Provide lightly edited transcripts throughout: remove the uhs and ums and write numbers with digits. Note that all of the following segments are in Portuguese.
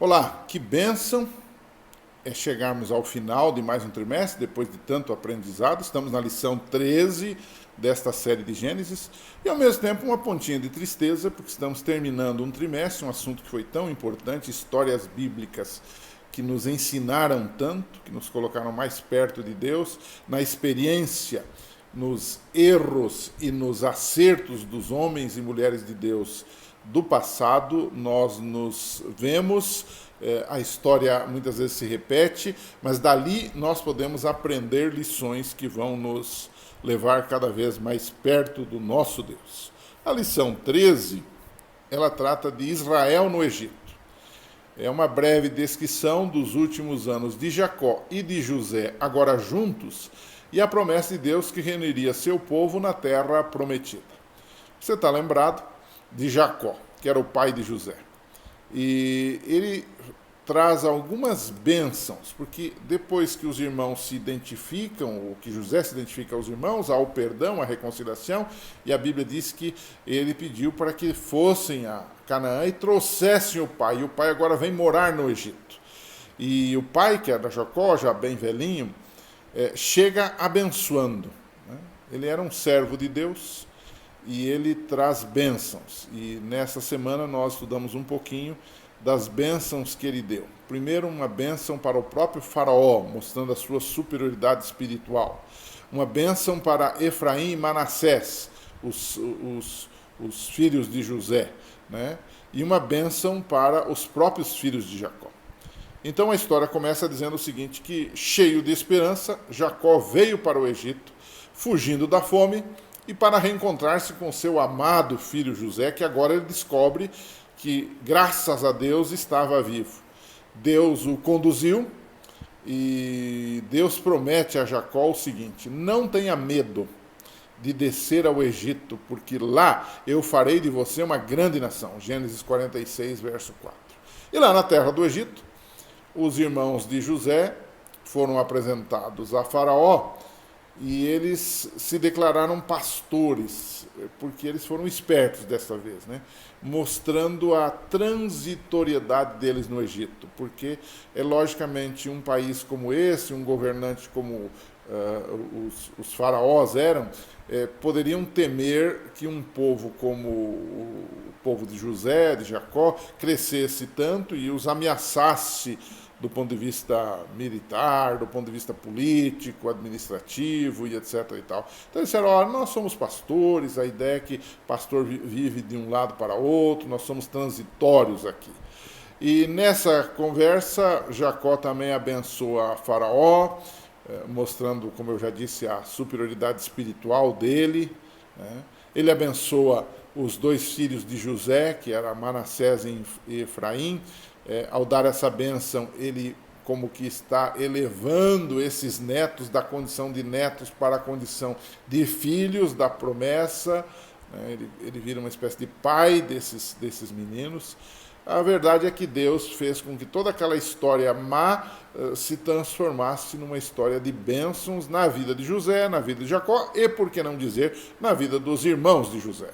Olá, que bênção é chegarmos ao final de mais um trimestre, depois de tanto aprendizado. Estamos na lição 13 desta série de Gênesis e, ao mesmo tempo, uma pontinha de tristeza, porque estamos terminando um trimestre, um assunto que foi tão importante, histórias bíblicas que nos ensinaram tanto, que nos colocaram mais perto de Deus, na experiência, nos erros e nos acertos dos homens e mulheres de Deus do passado. Nós nos vemos, a história muitas vezes se repete, mas dali nós podemos aprender lições que vão nos levar cada vez mais perto do nosso Deus. A lição 13, ela trata de Israel no Egito. É uma breve descrição dos últimos anos de Jacó e de José, agora juntos, e a promessa de Deus que reuniria seu povo na terra prometida. Você está lembrado de Jacó, que era o pai de José. E ele traz algumas bênçãos, porque depois que os irmãos se identificam, ou que José se identifica aos irmãos, há o perdão, a reconciliação, e a Bíblia diz que ele pediu para que fossem a Canaã e trouxessem o pai, e o pai agora vem morar no Egito. E o pai, que era Jacó, já bem velhinho, chega abençoando. Ele era um servo de Deus, e ele traz bênçãos. E nessa semana nós estudamos um pouquinho das bênçãos que ele deu. Primeiro, uma bênção para o próprio Faraó, mostrando a sua superioridade espiritual. Uma bênção para Efraim e Manassés, os filhos de José, né? E uma bênção para os próprios filhos de Jacó. Então a história começa dizendo o seguinte, que cheio de esperança, Jacó veio para o Egito, fugindo da fome, e para reencontrar-se com seu amado filho José, que agora ele descobre que, graças a Deus, estava vivo. Deus o conduziu e Deus promete a Jacó o seguinte: não tenha medo de descer ao Egito, porque lá eu farei de você uma grande nação. Gênesis 46, verso 4. E lá na terra do Egito, os irmãos de José foram apresentados a Faraó, e eles se declararam pastores, porque eles foram espertos dessa vez, né? Mostrando a transitoriedade deles no Egito, porque é logicamente um país como esse, um governante como os faraós eram, poderiam temer que um povo como o povo de José, de Jacó, crescesse tanto e os ameaçasse do ponto de vista militar, do ponto de vista político, administrativo e etc. e tal. Então eles disseram, olha, nós somos pastores, a ideia é que pastor vive de um lado para outro, nós somos transitórios aqui. E nessa conversa, Jacó também abençoa Faraó, mostrando, como eu já disse, a superioridade espiritual dele, né? Ele abençoa os dois filhos de José, que eram Manassés e Efraim. Ao dar essa bênção, ele como que está elevando esses netos da condição de netos para a condição de filhos da promessa, né? Ele vira uma espécie de pai desses meninos. A verdade é que Deus fez com que toda aquela história má se transformasse numa história de bênçãos na vida de José, na vida de Jacó e, por que não dizer, na vida dos irmãos de José.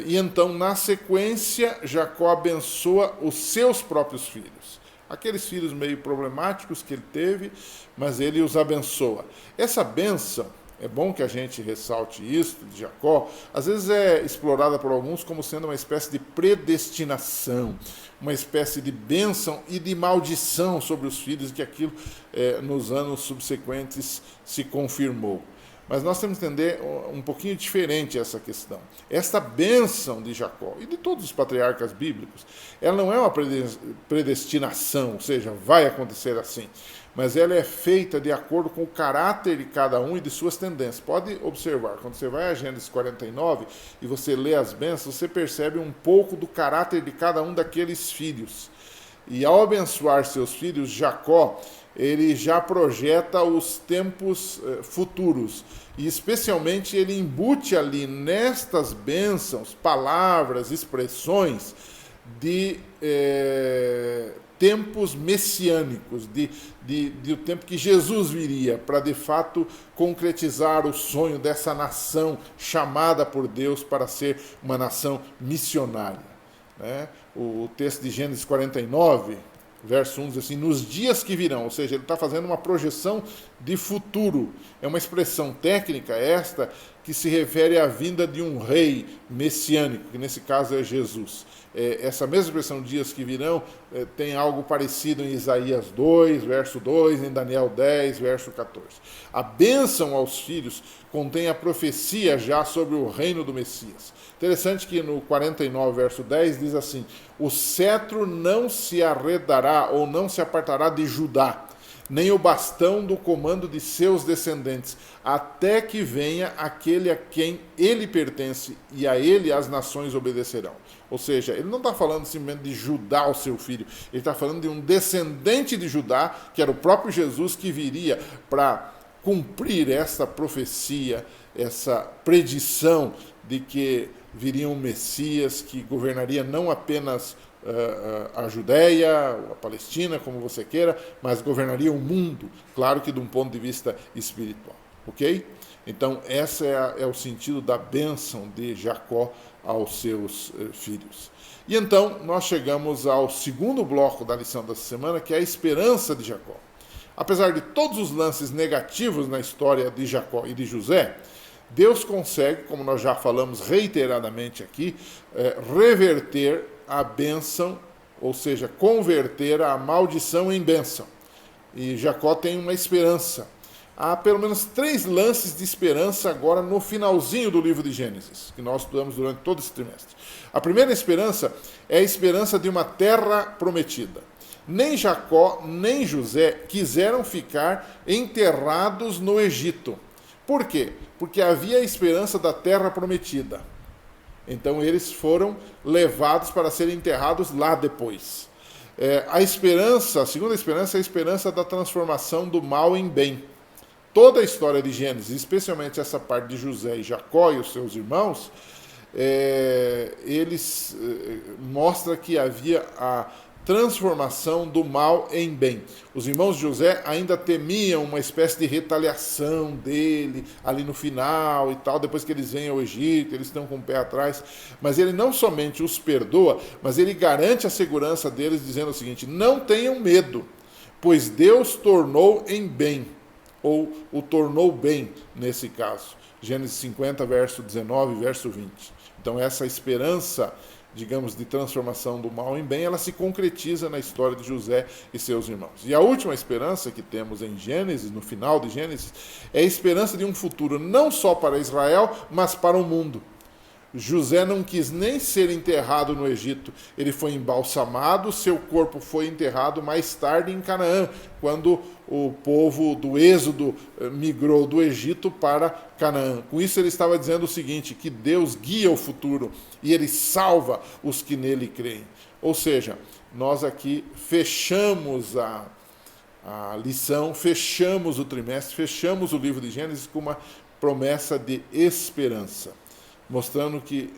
E então, na sequência, Jacó abençoa os seus próprios filhos. Aqueles filhos meio problemáticos que ele teve, mas ele os abençoa. Essa bênção, é bom que a gente ressalte isso de Jacó, às vezes é explorada por alguns como sendo uma espécie de predestinação, uma espécie de bênção e de maldição sobre os filhos, que aquilo nos anos subsequentes se confirmou. Mas nós temos que entender um pouquinho diferente essa questão. Esta bênção de Jacó e de todos os patriarcas bíblicos, ela não é uma predestinação, ou seja, vai acontecer assim, mas ela é feita de acordo com o caráter de cada um e de suas tendências. Pode observar, quando você vai a Gênesis 49 e você lê as bênçãos, você percebe um pouco do caráter de cada um daqueles filhos. E ao abençoar seus filhos, Jacó, ele já projeta os tempos futuros. E especialmente ele embute ali nestas bênçãos, palavras, expressões de tempos messiânicos, do tempo que Jesus viria para de fato concretizar o sonho dessa nação chamada por Deus para ser uma nação missionária, né? o texto de Gênesis 49, verso 1 diz assim, nos dias que virão, ou seja, ele está fazendo uma projeção de futuro. É uma expressão técnica esta que se refere à vinda de um rei messiânico, que nesse caso é Jesus. Essa mesma expressão, dias que virão, tem algo parecido em Isaías 2, verso 2, em Daniel 10, verso 14. A bênção aos filhos contém a profecia já sobre o reino do Messias. Interessante que no 49, verso 10, diz assim, o cetro não se arredará ou não se apartará de Judá, nem o bastão do comando de seus descendentes, até que venha aquele a quem ele pertence, e a ele as nações obedecerão. Ou seja, ele não está falando simplesmente de Judá, o seu filho, ele está falando de um descendente de Judá, que era o próprio Jesus, que viria para cumprir essa profecia, essa predição de que viria um Messias que governaria não apenas a Judéia, a Palestina, como você queira, mas governaria o mundo, claro que de um ponto de vista espiritual, ok? Então, esse é o sentido da bênção de Jacó aos seus filhos. E então, nós chegamos ao segundo bloco da lição dessa semana, que é a esperança de Jacó. Apesar de todos os lances negativos na história de Jacó e de José, Deus consegue, como nós já falamos reiteradamente aqui, reverter a bênção, ou seja, converter a maldição em bênção. E Jacó tem uma esperança. Há pelo menos 3 lances de esperança agora no finalzinho do livro de Gênesis, que nós estudamos durante todo esse trimestre. A primeira esperança é a esperança de uma terra prometida. Nem Jacó, nem José quiseram ficar enterrados no Egito. Por quê? Porque havia a esperança da terra prometida. Então eles foram levados para serem enterrados lá depois. A segunda esperança é a esperança da transformação do mal em bem. Toda a história de Gênesis, especialmente essa parte de José e Jacó e os seus irmãos, eles mostram que havia a transformação do mal em bem. Os irmãos de José ainda temiam uma espécie de retaliação dele ali no final e tal, depois que eles vêm ao Egito, eles estão com o pé atrás, mas ele não somente os perdoa, mas ele garante a segurança deles dizendo o seguinte, não tenham medo, pois Deus tornou em bem, ou o tornou bem nesse caso. Gênesis 50, verso 19, verso 20. Então essa esperança, digamos, de transformação do mal em bem, ela se concretiza na história de José e seus irmãos. E a última esperança que temos em Gênesis, no final de Gênesis, é a esperança de um futuro não só para Israel, mas para o mundo. José não quis nem ser enterrado no Egito, ele foi embalsamado, seu corpo foi enterrado mais tarde em Canaã, quando o povo do Êxodo migrou do Egito para Canaã. Com isso ele estava dizendo o seguinte, que Deus guia o futuro e ele salva os que nele creem. Ou seja, nós aqui fechamos a lição, fechamos o trimestre, fechamos o livro de Gênesis com uma promessa de esperança, mostrando que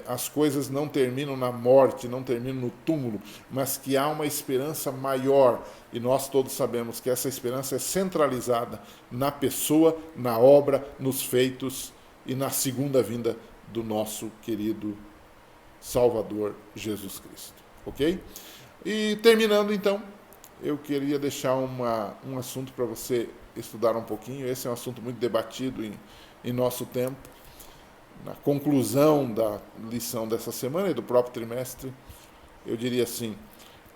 as coisas não terminam na morte, não terminam no túmulo, mas que há uma esperança maior, e nós todos sabemos que essa esperança é centralizada na pessoa, na obra, nos feitos e na segunda vinda do nosso querido Salvador Jesus Cristo. Ok? E terminando então, eu queria deixar um assunto para você estudar um pouquinho. Esse é um assunto muito debatido em nosso tempo. Na conclusão da lição dessa semana e do próprio trimestre, eu diria assim,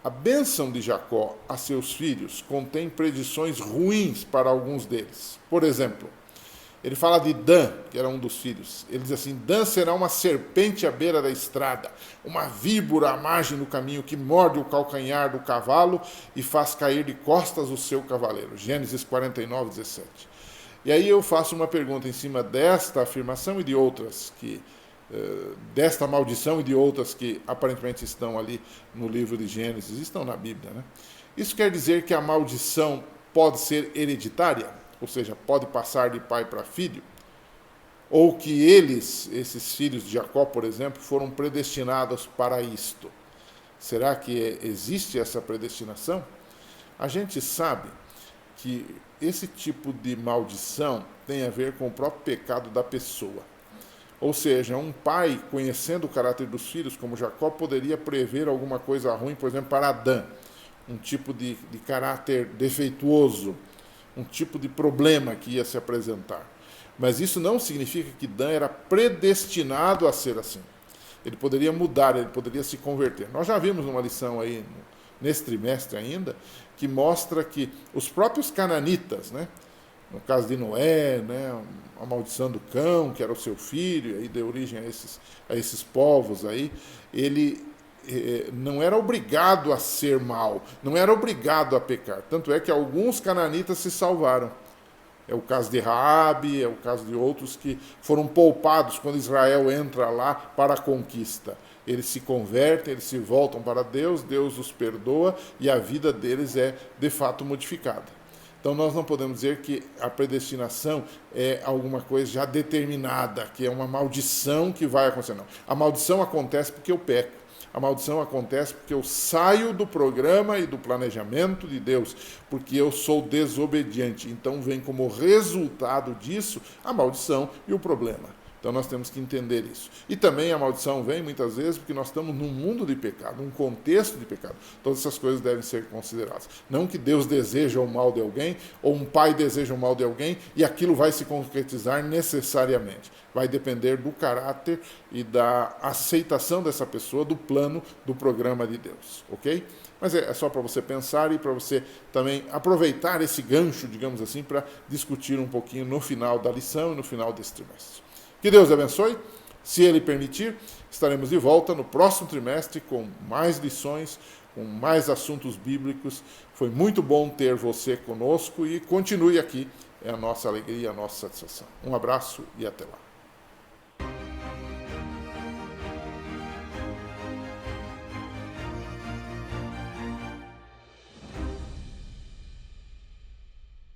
a bênção de Jacó a seus filhos contém predições ruins para alguns deles. Por exemplo, ele fala de Dan, que era um dos filhos. Ele diz assim, Dan será uma serpente à beira da estrada, uma víbora à margem do caminho que morde o calcanhar do cavalo e faz cair de costas o seu cavaleiro. Gênesis 49, 17. E aí eu faço uma pergunta em cima desta afirmação e de outras, desta maldição e de outras que aparentemente estão ali no livro de Gênesis, estão na Bíblia, né? Isso quer dizer que a maldição pode ser hereditária? Ou seja, pode passar de pai para filho? Ou que esses filhos de Jacó, por exemplo, foram predestinados para isto? Será que existe essa predestinação? A gente sabe que esse tipo de maldição tem a ver com o próprio pecado da pessoa. Ou seja, um pai, conhecendo o caráter dos filhos, como Jacó, poderia prever alguma coisa ruim, por exemplo, para Adão, um tipo de caráter defeituoso, um tipo de problema que ia se apresentar. Mas isso não significa que Dan era predestinado a ser assim. Ele poderia mudar, ele poderia se converter. Nós já vimos uma lição aí, nesse trimestre ainda, que mostra que os próprios cananitas, né, no caso de Noé, né, a maldição do cão, que era o seu filho, e aí deu origem a esses povos aí, ele não era obrigado a ser mau, não era obrigado a pecar. Tanto é que alguns cananitas se salvaram. É o caso de Raabe, é o caso de outros que foram poupados quando Israel entra lá para a conquista. Eles se convertem, eles se voltam para Deus, Deus os perdoa e a vida deles é de fato modificada. Então nós não podemos dizer que a predestinação é alguma coisa já determinada, que é uma maldição que vai acontecer. Não. A maldição acontece porque eu peco. A maldição acontece porque eu saio do programa e do planejamento de Deus, porque eu sou desobediente. Então vem como resultado disso a maldição e o problema. Então nós temos que entender isso. E também a maldição vem muitas vezes porque nós estamos num mundo de pecado, num contexto de pecado. Todas essas coisas devem ser consideradas. Não que Deus deseja o mal de alguém, ou um pai deseja o mal de alguém, e aquilo vai se concretizar necessariamente. Vai depender do caráter e da aceitação dessa pessoa, do plano, do programa de Deus. Ok? Mas é só para você pensar e para você também aproveitar esse gancho, digamos assim, para discutir um pouquinho no final da lição e no final desse trimestre. Que Deus abençoe. Se Ele permitir, estaremos de volta no próximo trimestre com mais lições, com mais assuntos bíblicos. Foi muito bom ter você conosco e continue aqui. É a nossa alegria, a nossa satisfação. Um abraço e até lá.